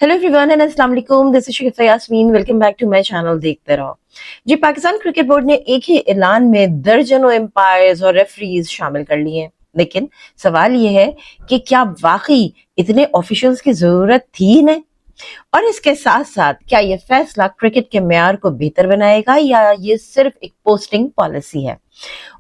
Hello everyone and अस्सलाम वालेकुम, this is Shifa Yasmeen. Welcome back to my channel देखते रहो जी। पाकिस्तान क्रिकेट बोर्ड ने एक ही ऐलान में दर्जनों एम्पायर्स और रेफरीज शामिल कर लिए हैं, लेकिन सवाल ये है कि क्या वाकई इतने ऑफिशियल्स की जरूरत थी इन्हें? और इसके साथ साथ क्या ये फैसला क्रिकेट के मेयार को बेहतर बनाएगा या ये सिर्फ एक पोस्टिंग पॉलिसी है?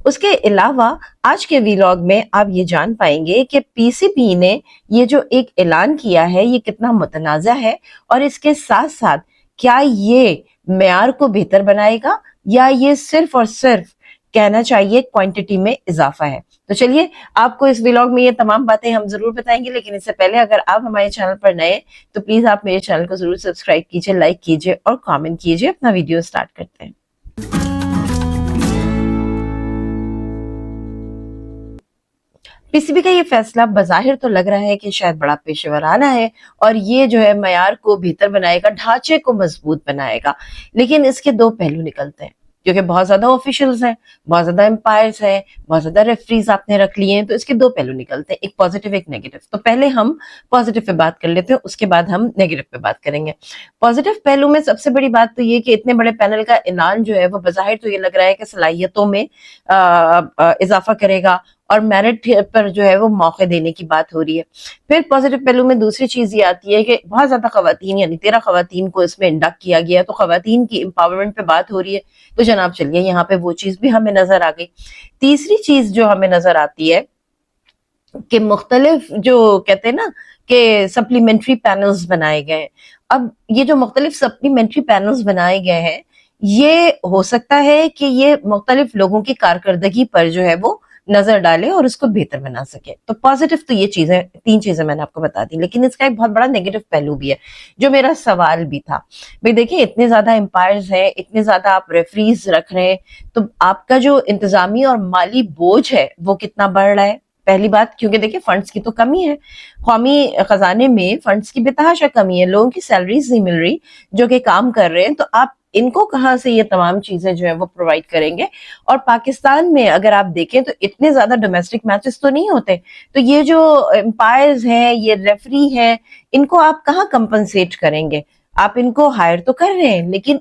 उसके अलावा आज के वीलॉग में आप ये जान पाएंगे कि पीसीबी ने ये जो एक ऐलान किया है ये कितना मुतनाज़ा है, और इसके साथ साथ क्या ये मेयार को बेहतर बनाएगा या ये सिर्फ और सिर्फ कहना चाहिए क्वांटिटी में इजाफा है। तो चलिए आपको इस व्लॉग में ये तमाम बातें हम जरूर बताएंगे, लेकिन इससे पहले अगर आप हमारे चैनल पर नए तो प्लीज आप मेरे चैनल को जरूर सब्सक्राइब कीजिए, लाइक कीजिए और कमेंट कीजिए। अपना वीडियो स्टार्ट करते हैं। पीसीबी का ये फैसला बज़ाहिर तो लग रहा है कि शायद बड़ा पेशेवराना है और ये जो है मयार को बेहतर बनाएगा, ढांचे को मजबूत बनाएगा, लेकिन इसके दो पहलू निकलते हैं क्योंकि बहुत ज्यादा ऑफिशियल्स हैं, बहुत ज्यादा एम्पायर्स हैं, बहुत ज्यादा रेफरीज आपने रख लिए हैं, तो इसके दो पहलू निकलते हैं, एक पॉजिटिव एक नेगेटिव। तो पहले हम पॉजिटिव पे बात कर लेते हैं, उसके बाद हम नेगेटिव पे बात करेंगे। पॉजिटिव पहलू में सबसे बड़ी बात तो ये कि इतने बड़े पैनल का ऐलान जो है वो बज़ाहिर तो ये लग रहा है कि सलाहियतों में इजाफा करेगा और मेरिट पर जो है वो मौके देने की बात हो रही है। फिर पॉजिटिव पहलू में दूसरी चीज ये आती है कि बहुत ज्यादा खवातीन यानी 13 खवातीन को इसमें इंडक्ट किया गया है, तो खवातीन की एम्पावरमेंट पे बात हो रही है। तो जनाब चलिए यहाँ पे वो चीज भी हमें नजर आ गई। तीसरी चीज जो हमें नजर आती है कि मुख्तलिफ जो कहते हैं ना कि सप्लीमेंट्री पैनल्स बनाए गए हैं। अब ये जो मुख्तलिफ सप्लीमेंट्री पैनल्स बनाए गए हैं, ये हो सकता है कि ये मुख्तलिफ लोगों की कारकर्दगी पर जो है वो नजर डाले और उसको बेहतर बना सके। तो पॉजिटिव तो ये चीजें, तीन चीजें मैंने आपको बता दी, लेकिन इसका एक बहुत बड़ा नेगेटिव पहलू भी है जो मेरा सवाल भी था। भाई देखिए, इतने ज्यादा एम्पायर्स हैं, इतने ज्यादा आप रेफरीज रख रहे हैं, तो आपका जो इंतजामी और माली बोझ है वो कितना बढ़ रहा है? पहली बात, क्योंकि देखिए फंड्स की तो कमी है, कौमी खजाने में फंड्स की बेतहाशा कमी है, लोगों की सैलरीज नहीं मिल रही जो कि काम कर रहे हैं, तो आप इनको कहाँ से ये तमाम चीजें जो है वो प्रोवाइड करेंगे? और पाकिस्तान में अगर आप देखें तो इतने ज्यादा डोमेस्टिक मैचेस तो नहीं होते, तो ये जो एम्पायर्स हैं, ये रेफरी हैं, इनको आप कहाँ कंपनसेट करेंगे? आप इनको हायर तो कर रहे हैं, लेकिन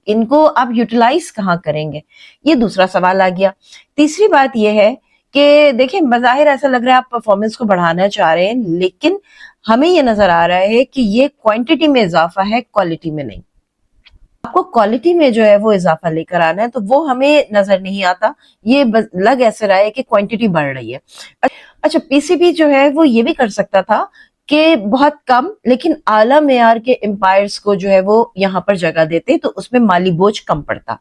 इनको आप यूटिलाइज कहाँ करेंगे? ये दूसरा सवाल आ गया। तीसरी बात यह है कि देखिए बज़ाहिर ऐसा लग रहा है आप परफॉर्मेंस को बढ़ाना चाह रहे हैं, लेकिन हमें ये नजर आ रहा है कि ये क्वांटिटी में इजाफा है, क्वालिटी में नहीं। आपको क्वालिटी में जो है वो इजाफा लेकर आना है, तो वो हमें नजर नहीं आता। ये लग ऐसे रहा है कि क्वांटिटी बढ़ रही है। अच्छा, पीसीबी जो है वो ये भी कर सकता था कि बहुत कम लेकिन आला मेयार के एम्पायर्स को जो है वो यहाँ पर जगह देते, तो उसमें माली बोझ कम पड़ता।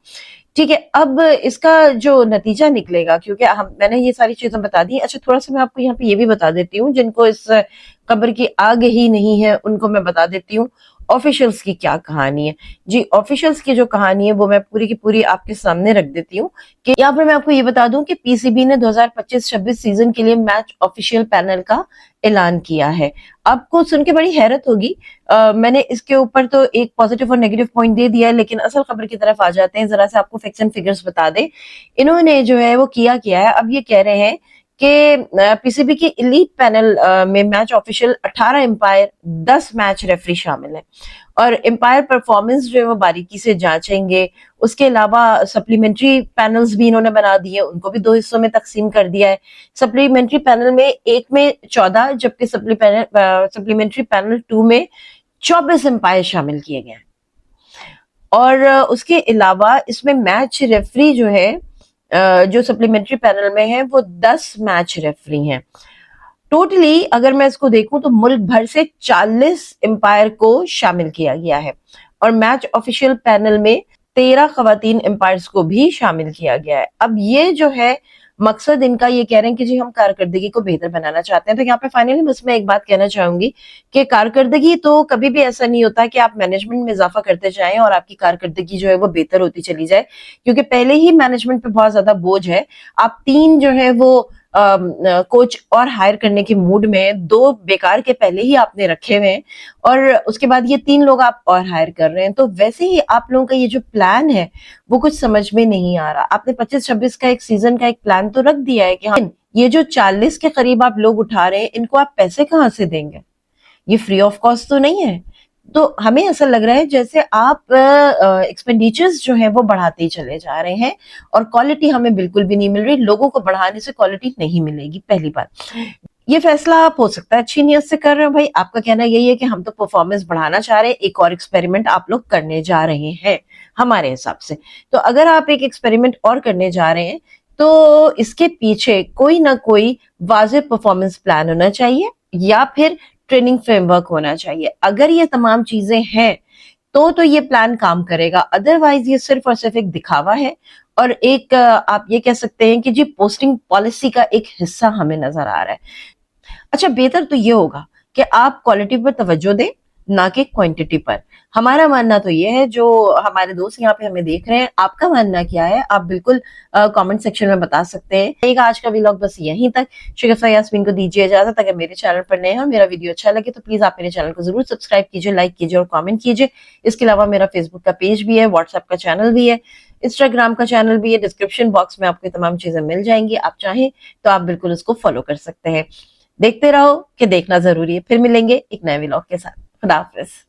ठीक है, अब इसका जो नतीजा निकलेगा, क्योंकि मैंने ये सारी चीजें बता दी। अच्छा, थोड़ा सा मैं आपको यहाँ पे ये भी बता देती हूँ, जिनको इस खबर की आगे ही नहीं है उनको मैं बता देती हूँ ऑफिशियल्स की क्या कहानी है। जी, ऑफिशियल्स की जो कहानी है वो मैं पूरी की पूरी आपके सामने रख देती हूँ कि यहाँ पर मैं आपको ये बता दूं कि पीसीबी ने 2025-26 सीजन के लिए मैच ऑफिशियल पैनल का ऐलान किया है। आपको सुन के बड़ी हैरत होगी, मैंने इसके ऊपर तो एक पॉजिटिव और नेगेटिव पॉइंट दे दिया है, लेकिन असल खबर की तरफ आ जाते हैं। जरा से आपको फैक्ट्स एंड फिगर्स बता दें, इन्होंने जो है वो किया है। अब ये कह रहे हैं कि पीसीबी की एलीट पैनल में match official 18 umpire, 10 match referee शामिल है, और एम्पायर परफॉर्मेंस जो है वो बारीकी से जांचेंगे। उसके अलावा सप्लीमेंट्री पैनल्स भी इन्होंने बना दिए, उनको भी 2 हिस्सों में तकसीम कर दिया है। सप्लीमेंट्री पैनल में एक में 14, जबकि सप्लीमेंट्री पैनल 2 में 24 एम्पायर शामिल किए गए हैं। और उसके अलावा इसमें मैच रेफरी जो है जो सप्लीमेंट्री पैनल में है वो 10 मैच रेफरी हैं। टोटली अगर मैं इसको देखूं तो मुल्क भर से 40 एम्पायर को शामिल किया गया है, और मैच ऑफिशियल पैनल में 13 खवातीन एम्पायर्स को भी शामिल किया गया है। अब ये जो है मकसद इनका, ये कह रहे हैं कि जी हम कारकर्दगी को बेहतर बनाना चाहते हैं। तो यहाँ पे फाइनली बस मैं एक बात कहना चाहूंगी कि कारकर्दगी तो कभी भी ऐसा नहीं होता कि आप मैनेजमेंट में इजाफा करते जाएं और आपकी कारकर्दगी जो है वो बेहतर होती चली जाए, क्योंकि पहले ही मैनेजमेंट पे बहुत ज्यादा बोझ है। आप 3 जो है वो कोच और हायर करने के मूड में, 2 बेकार के पहले ही आपने रखे हुए हैं, और उसके बाद ये 3 लोग आप और हायर कर रहे हैं। तो वैसे ही आप लोगों का ये जो प्लान है वो कुछ समझ में नहीं आ रहा। आपने 25-26 का एक सीजन का एक प्लान तो रख दिया है कि हाँ, ये जो 40 के करीब आप लोग उठा रहे हैं, इनको आप पैसे कहाँ से देंगे? ये फ्री ऑफ कॉस्ट तो नहीं है। تو ہمیں ایسا لگ رہا ہے جیسے آپ ایکسپینڈیچرز جو ہیں وہ بڑھاتے ہی چلے جا رہے ہیں اور کوالٹی ہمیں بالکل بھی نہیں مل رہی. لوگوں کو بڑھانے سے کوالٹی نہیں ملے گی. پہلی بات یہ فیصلہ آپ ہو سکتا ہے اچھی نیت سے کر رہے ہیں بھائی, آپ کا کہنا یہی ہے کہ ہم تو پرفارمنس بڑھانا چاہ رہے ہیں, ایک اور ایکسپیریمنٹ آپ لوگ کرنے جا رہے ہیں ہمارے حساب سے. تو اگر آپ ایک ایکسپیریمنٹ اور کرنے جا رہے ہیں تو اس کے پیچھے کوئی نہ کوئی واضح پرفارمنس پلان ہونا چاہیے یا پھر ٹریننگ فریم ورک ہونا چاہیے. اگر یہ تمام چیزیں ہیں تو یہ پلان کام کرے گا, ادروائز یہ صرف اور صرف ایک دکھاوا ہے اور ایک آپ یہ کہہ سکتے ہیں کہ جی پوسٹنگ پالیسی کا ایک حصہ ہمیں نظر آ رہا ہے. اچھا بہتر تو یہ ہوگا کہ آپ کوالٹی پر توجہ دیں نہ کہ کوانٹٹی پر. ہمارا ماننا تو یہ ہے, جو ہمارے دوست یہاں پہ ہمیں دیکھ رہے ہیں آپ کا ماننا کیا ہے آپ بالکل کامنٹ سیکشن میں بتا سکتے ہیں. آج کا ویلاگ بس یہیں تک. شگفتہ یاسمین کو دیجیے اجازت. اگر میرے چینل پر نئے ہیں اور میرا ویڈیو اچھا لگے تو پلیز آپ میرے چینل کو ضرور سبسکرائب کیجیے, لائک کیجیے اور کامنٹ کیجیے. اس کے علاوہ میرا فیس بک کا پیج بھی ہے, واٹس ایپ کا چینل بھی ہے, انسٹاگرام کا چینل بھی ہے. ڈسکرپشن باکس میں آپ کو تمام چیزیں مل جائیں گی, آپ چاہیں تو آپ بالکل اس کو فالو کر سکتے ہیں. دیکھتے رہو کہ دیکھنا ضروری ہے. پھر ملیں گے ایک نئے ویلاگ کے ساتھ. خدا حافظ.